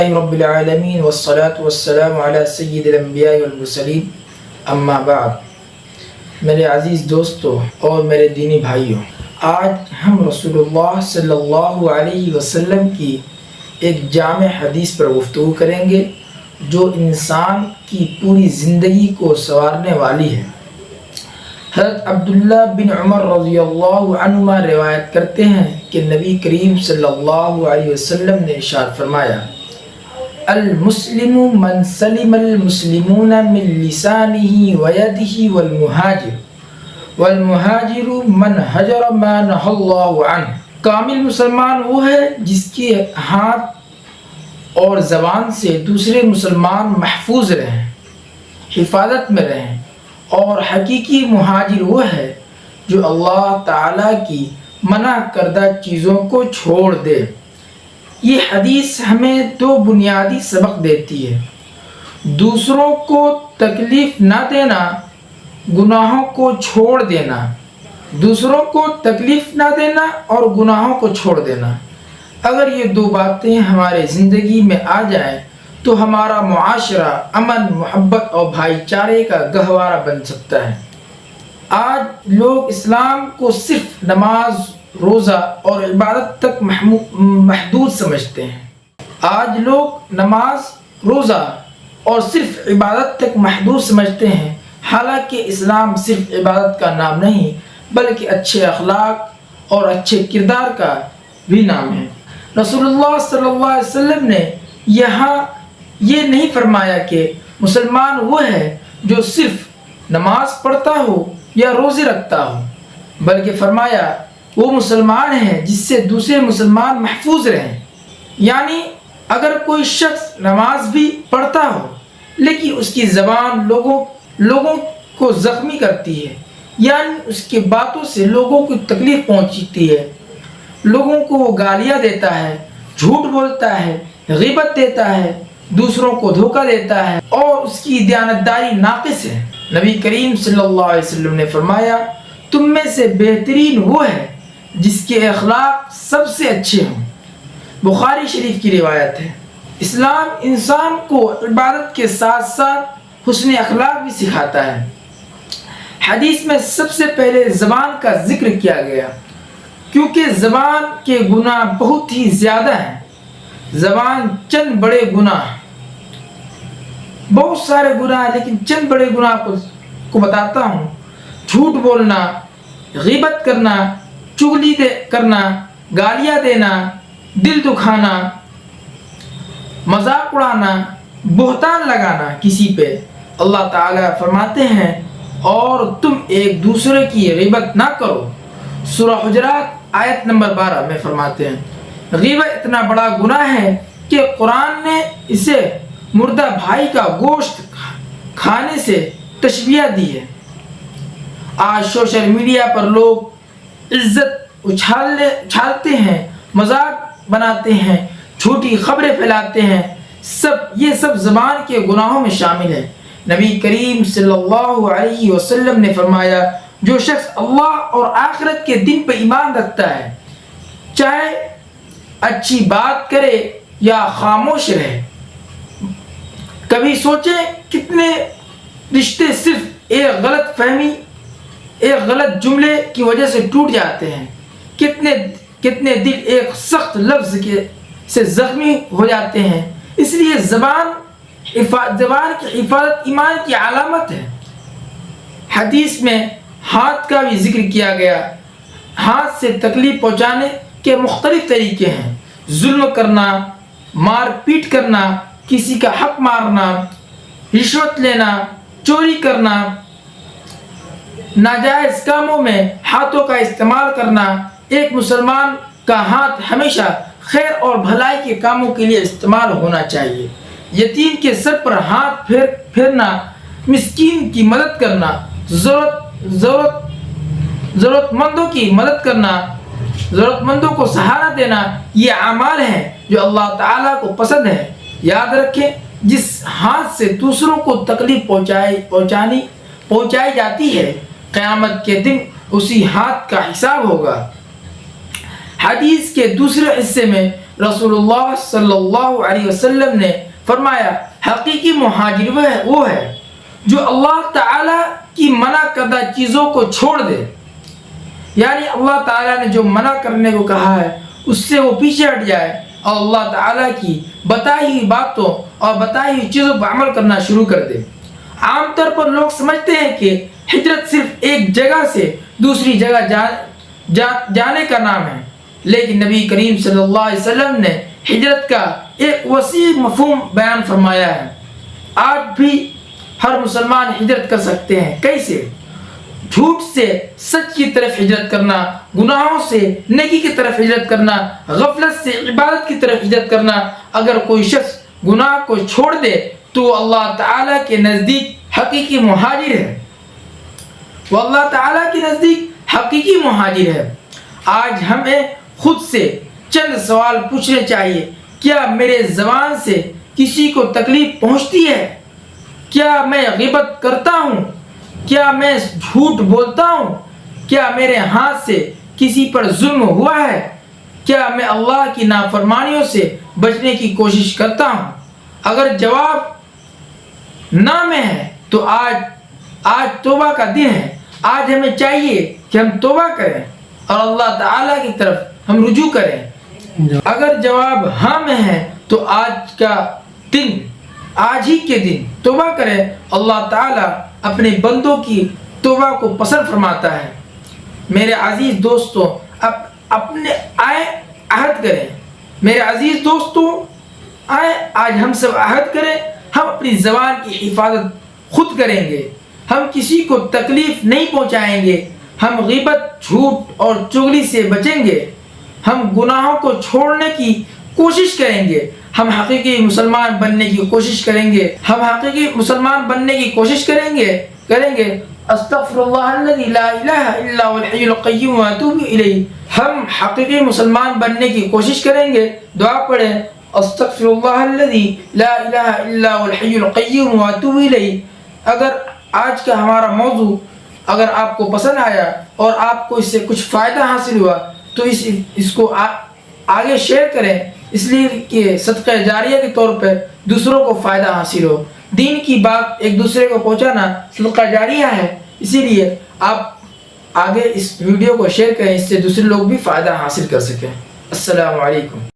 رب العالمین والصلاة والسلام علی سید الانبیاء والمرسلین اما بعد۔ میرے عزیز دوستو اور میرے دینی بھائیوں، آج ہم رسول اللہ صلی اللہ علیہ وسلم کی ایک جامع حدیث پر گفتگو کریں گے جو انسان کی پوری زندگی کو سنوارنے والی ہے۔ حضرت عبداللہ بن عمر رضی اللہ عنہما روایت کرتے ہیں کہ نبی کریم صلی اللہ علیہ وسلم نے ارشاد فرمایا: المسلم من سلم المسلمون من لسانه ويده والمهاجر من هجر ما نهى الله عنه۔ کامل مسلمان وہ ہے جس کے ہاتھ اور زبان سے دوسرے مسلمان محفوظ رہیں، حفاظت میں رہیں، اور حقیقی مہاجر وہ ہے جو اللہ تعالیٰ کی منع کردہ چیزوں کو چھوڑ دے۔ یہ حدیث ہمیں دو بنیادی سبق دیتی ہے: دوسروں کو تکلیف نہ دینا، گناہوں کو چھوڑ دینا۔ دوسروں کو تکلیف نہ دینا اور گناہوں کو چھوڑ دینا۔ اگر یہ دو باتیں ہمارے زندگی میں آ جائیں تو ہمارا معاشرہ امن، محبت اور بھائی چارے کا گہوارہ بن سکتا ہے۔ آج لوگ اسلام کو صرف نماز، روزہ اور عبادت تک محدود سمجھتے ہیں۔ آج لوگ نماز، روزہ اور صرف عبادت تک محدود سمجھتے ہیں، حالانکہ اسلام صرف عبادت کا نام نہیں بلکہ اچھے اخلاق اور اچھے کردار کا بھی نام ہے۔ رسول اللہ صلی اللہ علیہ وسلم نے یہاں یہ نہیں فرمایا کہ مسلمان وہ ہے جو صرف نماز پڑھتا ہو یا روزے رکھتا ہو، بلکہ فرمایا وہ مسلمان ہے جس سے دوسرے مسلمان محفوظ رہیں۔ یعنی اگر کوئی شخص نماز بھی پڑھتا ہو لیکن اس کی زبان لوگوں کو زخمی کرتی ہے، یعنی اس کے باتوں سے لوگوں کو تکلیف پہنچتی ہے، لوگوں کو وہ گالیاں دیتا ہے، جھوٹ بولتا ہے، غیبت دیتا ہے، دوسروں کو دھوکہ دیتا ہے اور اس کی دیانتداری ناقص ہے، نبی کریم صلی اللہ علیہ وسلم نے فرمایا تم میں سے بہترین وہ ہے جس کے اخلاق سب سے اچھے ہوں۔ بخاری شریف کی روایت ہے۔ اسلام انسان کو عبادت کے ساتھ ساتھ حسن اخلاق بھی سکھاتا ہے۔ حدیث میں سب سے پہلے زبان کا ذکر کیا گیا کیونکہ زبان کے گناہ بہت ہی زیادہ ہیں۔ زبان چند بڑے گناہ، بہت سارے گناہ ہیں لیکن چند بڑے گناہ کو بتاتا ہوں: جھوٹ بولنا، غیبت کرنا، چغلی کرنا، گالیاں دینا، دل دکھانا، مذاق اڑانا، بہتان لگانا کسی پہ۔ اللہ تعالیٰ فرماتے ہیں اور تم ایک دوسرے کی غیبت نہ کرو۔ سورہ حجرات آیت نمبر 12 میں فرماتے ہیں غیبت اتنا بڑا گناہ ہے کہ قرآن نے اسے مردہ بھائی کا گوشت کھانے سے تشبیہ دی ہے۔ آج سوشل میڈیا پر لوگ عزت اچھالتے ہیں، مذاق بناتے ہیں، جھوٹی خبریں پھیلاتے ہیں، یہ سب زبان کے گناہوں میں شامل ہے۔ نبی کریم صلی اللہ علیہ وسلم نے فرمایا جو شخص اللہ اور آخرت کے دن پر ایمان رکھتا ہے چاہے اچھی بات کرے یا خاموش رہے۔ کبھی سوچیں کتنے رشتے صرف ایک غلط فہمی، ایک غلط جملے کی وجہ سے ٹوٹ جاتے ہیں، کتنے دل ایک سخت لفظ سے زخمی ہو جاتے ہیں۔ اس لیے زبان کی حفاظت ایمان کی علامت ہے۔ حدیث میں ہاتھ کا بھی ذکر کیا گیا۔ ہاتھ سے تکلیف پہنچانے کے مختلف طریقے ہیں: ظلم کرنا، مار پیٹ کرنا، کسی کا حق مارنا، رشوت لینا، چوری کرنا، ناجائز کاموں میں ہاتھوں کا استعمال کرنا۔ ایک مسلمان کا ہاتھ ہمیشہ خیر اور بھلائی کے کاموں کے لیے استعمال ہونا چاہیے۔ یتیم کے سر پر ہاتھ پھیرنا، مسکین کی مدد کرنا، ضرورت مندوں کی مدد کرنا، ضرورت مندوں کو سہارا دینا، یہ اعمال ہیں جو اللہ تعالیٰ کو پسند ہے۔ یاد رکھیں جس ہاتھ سے دوسروں کو تکلیف پہنچائی جاتی ہے قیامت کے دن اسی ہاتھ کا حساب ہوگا۔ حدیث کے دوسرے حصے میں رسول اللہ صلی اللہ علیہ وسلم نے فرمایا حقیقی مہاجر وہ ہے جو اللہ تعالیٰ کی منع کردہ چیزوں کو چھوڑ دے، یعنی اللہ تعالیٰ نے جو منع کرنے کو کہا ہے اس سے وہ پیچھے ہٹ جائے اور اللہ تعالیٰ کی بتائی ہوئی باتوں اور بتائی ہوئی چیزوں پر عمل کرنا شروع کر دے۔ عام طور پر لوگ سمجھتے ہیں کہ ہجرت صرف ایک جگہ سے دوسری جگہ جانے کا نام ہے، لیکن نبی کریم صلی اللہ علیہ وسلم نے ہجرت کا ایک وسیع مفہوم بیان فرمایا ہے۔ آج بھی ہر مسلمان ہجرت کر سکتے ہیں۔ کیسے؟ جھوٹ سے سچ کی طرف ہجرت کرنا، گناہوں سے نیکی کی طرف ہجرت کرنا، غفلت سے عبادت کی طرف ہجرت کرنا۔ اگر کوئی شخص گناہ کو چھوڑ دے تو اللہ تعالیٰ کے نزدیک حقیقی مہاجر ہے، وہ اللہ تعالیٰ کے نزدیک حقیقی مہاجر ہے۔ آج ہمیں خود سے چند سوال پوچھنے چاہیے۔ کیا میرے زبان سے کسی کو تکلیف پہنچتی ہے؟ کیا میں غیبت کرتا ہوں؟ کیا میں جھوٹ بولتا ہوں؟ کیا میرے ہاتھ سے کسی پر ظلم ہوا ہے؟ کیا میں اللہ کی نافرمانیوں سے بچنے کی کوشش کرتا ہوں؟ اگر جواب نہ میں ہے تو آج توبہ کا دن ہے۔ آج ہمیں چاہیے کہ ہم توبہ کریں اور اللہ تعالیٰ کی طرف ہم رجوع کریں۔ اگر جواب ہاں میں ہے تو آج ہی کے دن توبہ کریں۔ اللہ تعالیٰ اپنے بندوں کی توبہ کو پسند فرماتا ہے۔ میرے عزیز دوستوں، اپنے عہد کریں۔ میرے عزیز دوستوں، آج ہم سب عہد کریں، ہم اپنی زبان کی حفاظت خود کریں گے، ہم کسی کو تکلیف نہیں پہنچائیں گے، ہم غیبت، جھوٹ اور چغلی سے بچیں گے، ہم گناہوں کو چھوڑنے کی کوشش کریں گے، ہم حقیقی مسلمان بننے کی کوشش کریں گے، استغفر اللہ الذی لا الہ الا هو الحی القیوم واتوب الیہ۔ ہم حقیقی مسلمان بننے کی کوشش کریں گے۔ دعا پڑھیں، استغفر اللہ الذی لا الہ الا هو الحی القیوم واتوب الیہ۔ اگر آج کا ہمارا موضوع اگر آپ کو پسند آیا اور آپ کو اس سے کچھ فائدہ حاصل ہوا تو اس کو آگے شیئر کریں، اس لیے کہ صدقہ جاریہ کے طور پر دوسروں کو فائدہ حاصل ہو۔ دین کی بات ایک دوسرے کو پہنچانا صدقہ جاریہ ہے، اسی لیے آپ آگے اس ویڈیو کو شیئر کریں، اس سے دوسرے لوگ بھی فائدہ حاصل کر سکیں۔ السلام علیکم۔